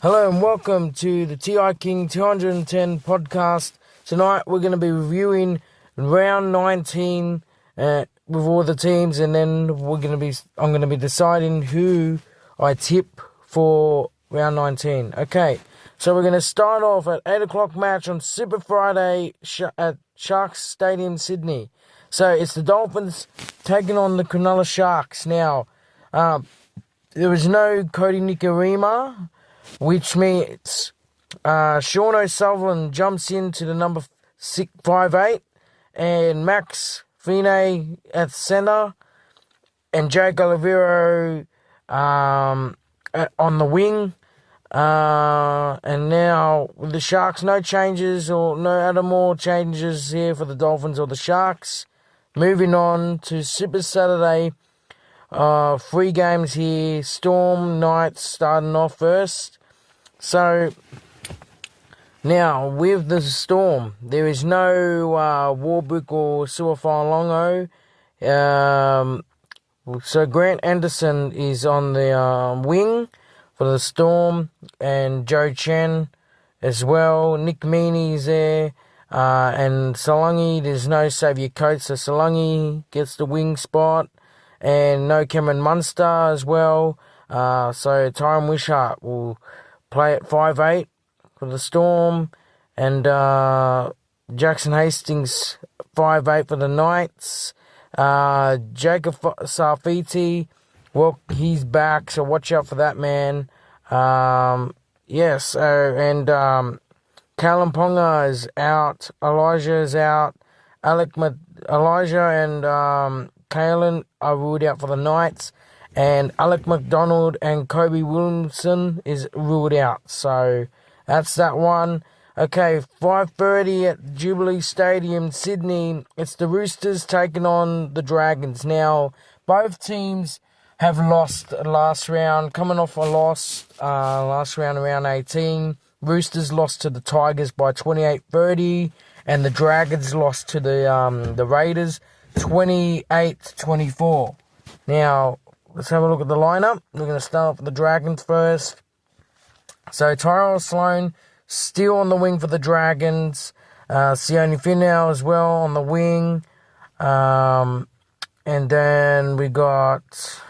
Hello and welcome to the TI King 210 podcast. Tonight we're going to be reviewing round 19 with all the teams, and then I'm going to be deciding who I tip for round 19. Okay, so we're going to start off at 8 o'clock match on Super Friday at Sharks Stadium, Sydney. So it's the Dolphins taking on the Cronulla Sharks. Now, there was no Cody Nikorima, which means Sean O'Sullivan jumps into the number 5'8", and Max Fine at centre, and Jake Olivero on the wing. And now with the Sharks, no changes or no other more changes here for the Dolphins or the Sharks. Moving on to Super Saturday, 3 games here. Storm Knights starting off first. So, now, with the Storm, there is no Warbrick or Suafai Longo. So, Grant Anderson is on the wing for the Storm, and Joe Chen as well. Nick Meaney is there, and Salungi, there's no Xavier Coates, so Salungi gets the wing spot, and no Cameron Munster as well. So, Tyron Wishart will play at 5'8" for the Storm, and Jackson Hastings 5'8" for the Knights. Jacob Safiti, well, he's back, so watch out for that man. And Callum Ponga is out, Elijah is out, Elijah and Kalen are ruled out for the Knights. And Alec McDonald and Kobe Williamson is ruled out. So that's that one. Okay, 5:30 at Jubilee Stadium, Sydney. It's the Roosters taking on the Dragons. Now, both teams have lost last round. Coming off a loss last round, around 18. Roosters lost to the Tigers by 28-30. And the Dragons lost to the Raiders 28-24. Now, let's have a look at the lineup. We're going to start off with the Dragons first. So, Tyrell Sloan still on the wing for the Dragons. Sione Finau as well on the wing. And then we got,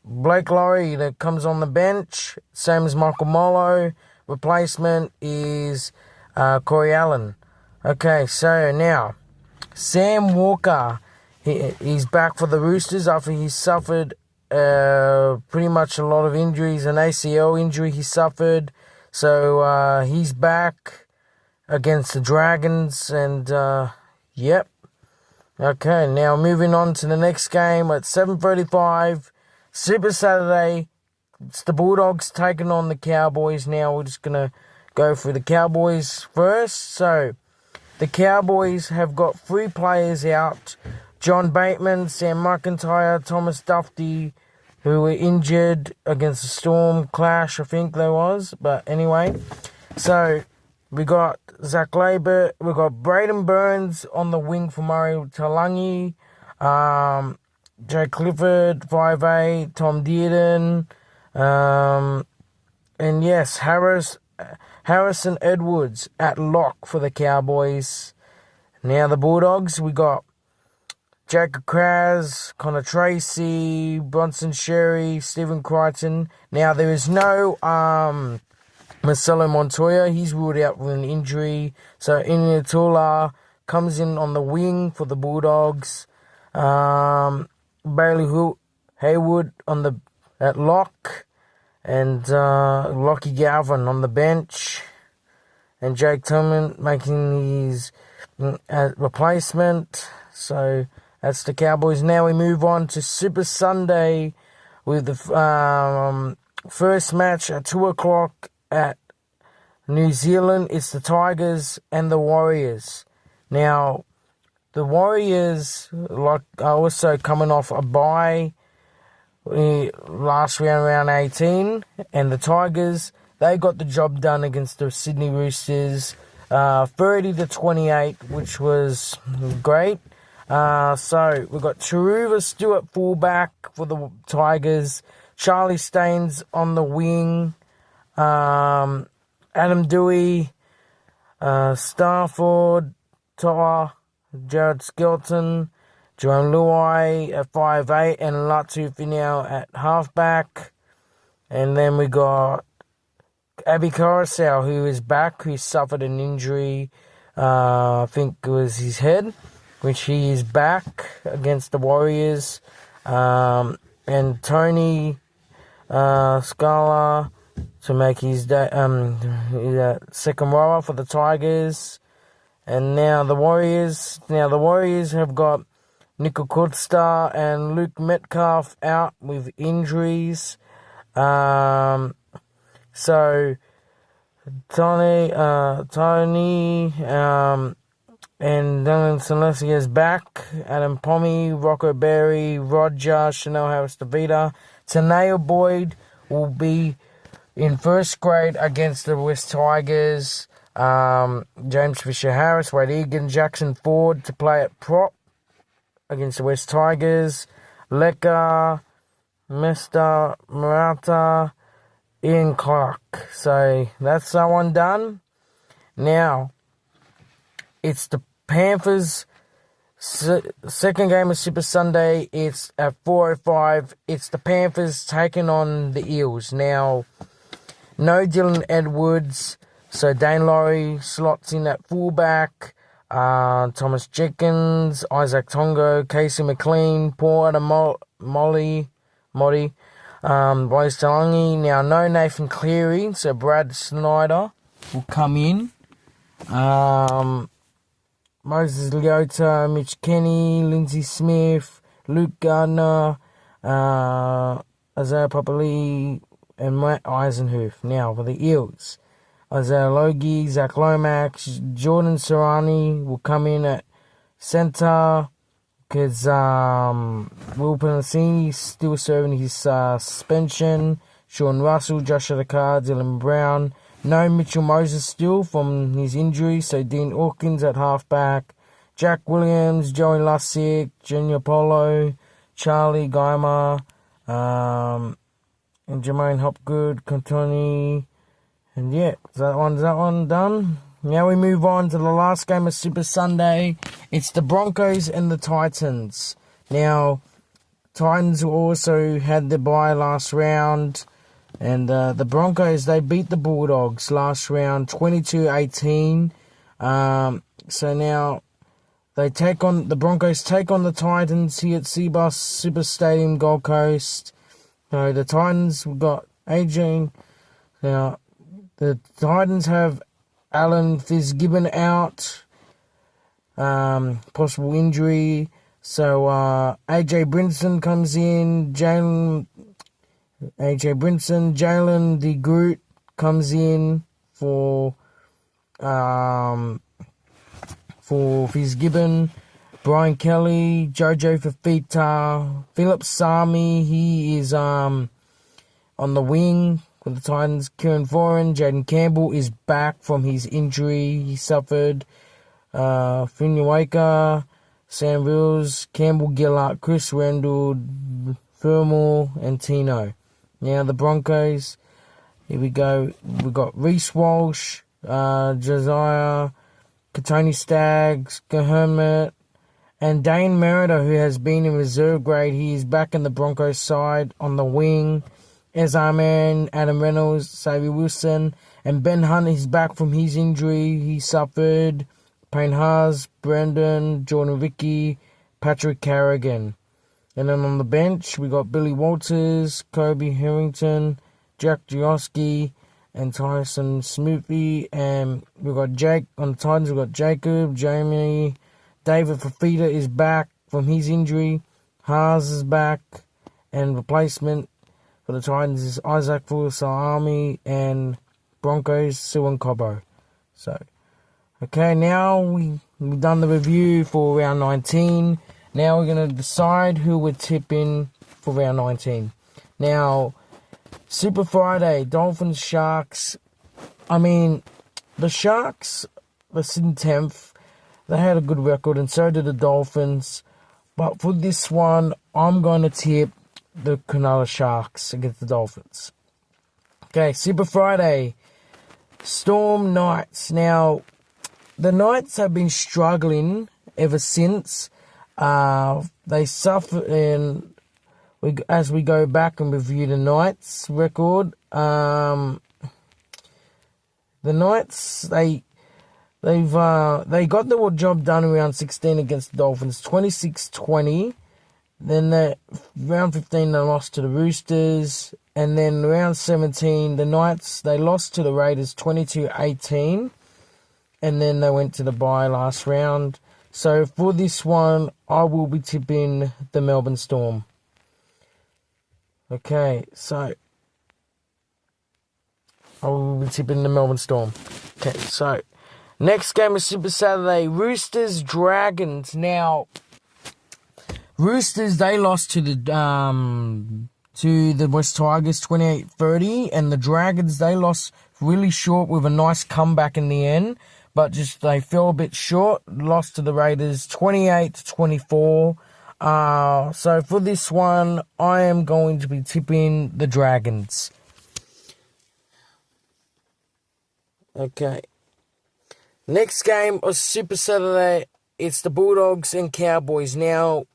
Blake Laurie that comes on the bench. Same as Michael Molo. Replacement is Corey Allen. Okay, so now, Sam Walker, he's back for the Roosters after he suffered pretty much a lot of injuries, an ACL injury he suffered. So he's back against the Dragons, and yep. Okay, now moving on to the next game at 7:35, Super Saturday. It's the Bulldogs taking on the Cowboys. Now we're just gonna go through the Cowboys first. So the Cowboys have got 3 players out: John Bateman, Sam McIntyre, Thomas Duffy, who were injured against the Storm clash, I think there was. But anyway, so we got Zach Labour, we got Braden Burns on the wing for Murray Talangi, Joe Clifford, 5'8", Tom Dearden, and yes, Harrison Edwards at lock for the Cowboys. Now the Bulldogs, we got Jacob Kraz, Connor Tracy, Bronson Sherry, Stephen Crichton. Now, there is no Marcelo Montoya. He's ruled out with an injury. So, Iniatula comes in on the wing for the Bulldogs. Bailey Haywood at lock. And Lockie Galvin on the bench. And Jake Tillman making his replacement. So, that's the Cowboys. Now we move on to Super Sunday with the first match at 2 o'clock at New Zealand. It's the Tigers and the Warriors. Now, the Warriors are also coming off a bye last round 18. And the Tigers, they got the job done against the Sydney Roosters 30-28, which was great. So we've got Taruva Stewart fullback for the Tigers, Charlie Staines on the wing, Adam Dewey, Starford, Toa, Jared Skelton, Jerome Luai at 5'8", and Latu Finau at halfback. And then we got Abby Coruscant, who is back, who suffered an injury, I think it was his head, which he is back against the Warriors. And Tony Scala to make his second rower for the Tigers. And now the Warriors have got Nico Costa and Luke Metcalf out with injuries. So Tony, and Dylan Celestia is back. Adam Pommy, Rocco Berry, Roger, Chanel Harris-Davida. Tanea Boyd will be in first grade against the West Tigers. James Fisher-Harris, Wade Egan, Jackson Ford to play at prop against the West Tigers. Leka, Mr. Murata, Ian Clark. So that's that one done. Now, it's the Panthers' second game of Super Sunday. It's at 4:05. It's the Panthers taking on the Eels. Now, no Dylan Edwards, so Dane Laurie slots in at fullback. Thomas Jenkins, Isaac Tongo, Casey McLean, Paul Modi, Bryce Talangi. Now, no Nathan Cleary, so Brad Snyder will come in. Moses Leota, Mitch Kenny, Lindsay Smith, Luke Gardner, Isaiah Papali, and Matt Eisenhuth. Now, for the Eels, Isaiah Logie, Zach Lomax, Jordan Serrani will come in at centre because Will Penasini is still serving his suspension. Sean Russell, Josh Adakar, Dylan Brown. No Mitchell Moses still from his injury, so Dean Hawkins at halfback. Jack Williams, Joey Lussick, Junior Polo, Charlie Geimer, and Jermaine Hopgood, Contoni. And yeah, that one done. Now we move on to the last game of Super Sunday. It's the Broncos and the Titans. Now, Titans also had their bye last round. And the Broncos, they beat the Bulldogs last round 22-18. So now the Broncos take on the Titans here at Cbus Super Stadium, Gold Coast. So the Titans, we've got AJ. Now, the Titans have Alan Fitzgibbon out. Possible injury. So AJ Brinson comes in. Jalen De Groot comes in for Fitzgibbon. Brian Kelly, Jojo Fafita, Philip Sami, he is on the wing for the Titans. Kieran Foran, Jaden Campbell is back from his injury he suffered. Finuaka, Sam Wills, Campbell Gillard, Chris Rendell, Fermal, and Tino. Now the Broncos, here we go. We've got Reece Walsh, Josiah, Katoni Staggs, Hermit, and Dane Merida, who has been in reserve grade. He is back in the Broncos side on the wing. Ezarman, Adam Reynolds, Xavier Wilson, and Ben Hunt is back from his injury he suffered. Payne Haas, Brendan, Jordan Vicky, Patrick Carrigan. And then on the bench, we got Billy Walters, Kobe Harrington, Jack Gioski, and Tyson Smoothy. And we got Jake on the Titans. We got Jacob, Jamie, David Fafita is back from his injury. Haas is back, and replacement for the Titans is Isaac Fuasalami and Broncos Suan Cobo. So, okay, now we've done the review for round 19. Now we're going to decide who we're tipping for round 19. Now, Super Friday, Dolphins, Sharks. I mean, the Sharks, they're sitting 10th. They had a good record, and so did the Dolphins. But for this one, I'm going to tip the Cronulla Sharks against the Dolphins. Okay, Super Friday. Storm Knights. Now, the Knights have been struggling ever since. They suffered, and as we go back and review the Knights record, the Knights they got the job done in round 16 against the Dolphins, 26-20. Then round 15 they lost to the Roosters, and then round 17 the Knights they lost to the Raiders 22-18, and then they went to the bye last round. So for this one, I will be tipping the Melbourne Storm. Okay, so I will be tipping the Melbourne Storm. Okay, so next game is Super Saturday, Roosters Dragons. Now, Roosters they lost to the West Tigers 28-30, and the Dragons they lost really short with a nice comeback in the end, but just they fell a bit short. Lost to the Raiders 28-24. So for this one, I am going to be tipping the Dragons. Okay. Next game of Super Saturday, it's the Bulldogs and Cowboys. Now,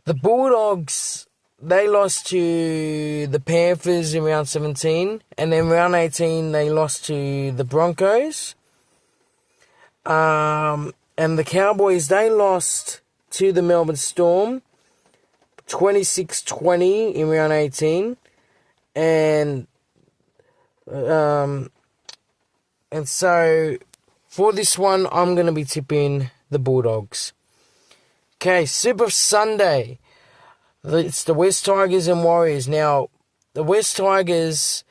the Bulldogs, they lost to the Panthers in round 17, and then round 18 they lost to the Broncos. And the Cowboys, they lost to the Melbourne Storm 26-20 in round 18, and so for this one I'm going to be tipping the Bulldogs. Okay, Super Sunday, it's the West Tigers and Warriors. Now, the West Tigers,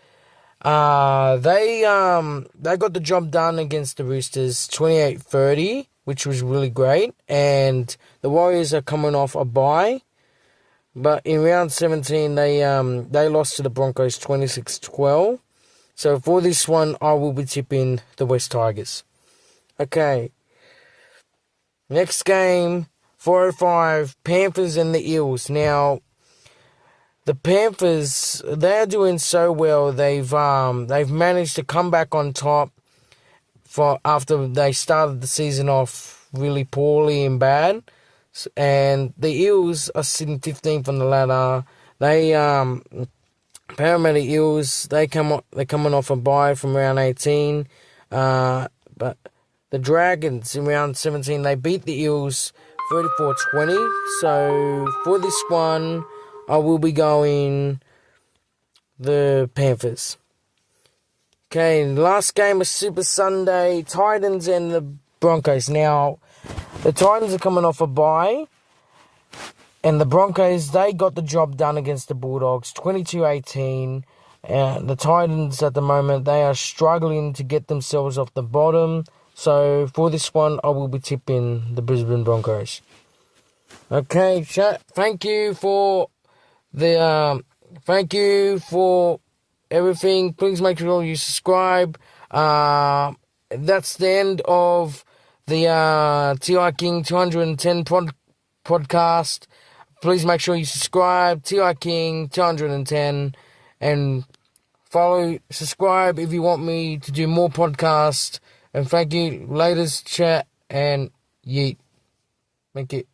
they got the job done against the Roosters 28-30, which was really great. And the Warriors are coming off a bye, but in round 17 they lost to the Broncos 26-12. So for this one, I will be tipping the West Tigers. Okay. Next game, 4:05, Panthers and the Eels. Now, the Panthers, they're doing so well. They've managed to come back on top after they started the season off really poorly and bad. And the Eels are sitting 15th on the ladder. They Parramatta Eels, they're coming off a bye from round 18. But the Dragons in round 17, they beat the Eels 34-20. So for this one, I will be going the Panthers. Okay, last game of Super Sunday, Titans and the Broncos. Now, the Titans are coming off a bye, and the Broncos, they got the job done against the Bulldogs, 22-18. The Titans, at the moment, they are struggling to get themselves off the bottom. So, for this one, I will be tipping the Brisbane Broncos. Okay, chat. Thank you for everything. Please make sure you subscribe. That's the end of the TI King 210 podcast. Please make sure you subscribe, TI King 210, and subscribe if you want me to do more podcasts. And thank you, latest chat, and yeet. Thank you.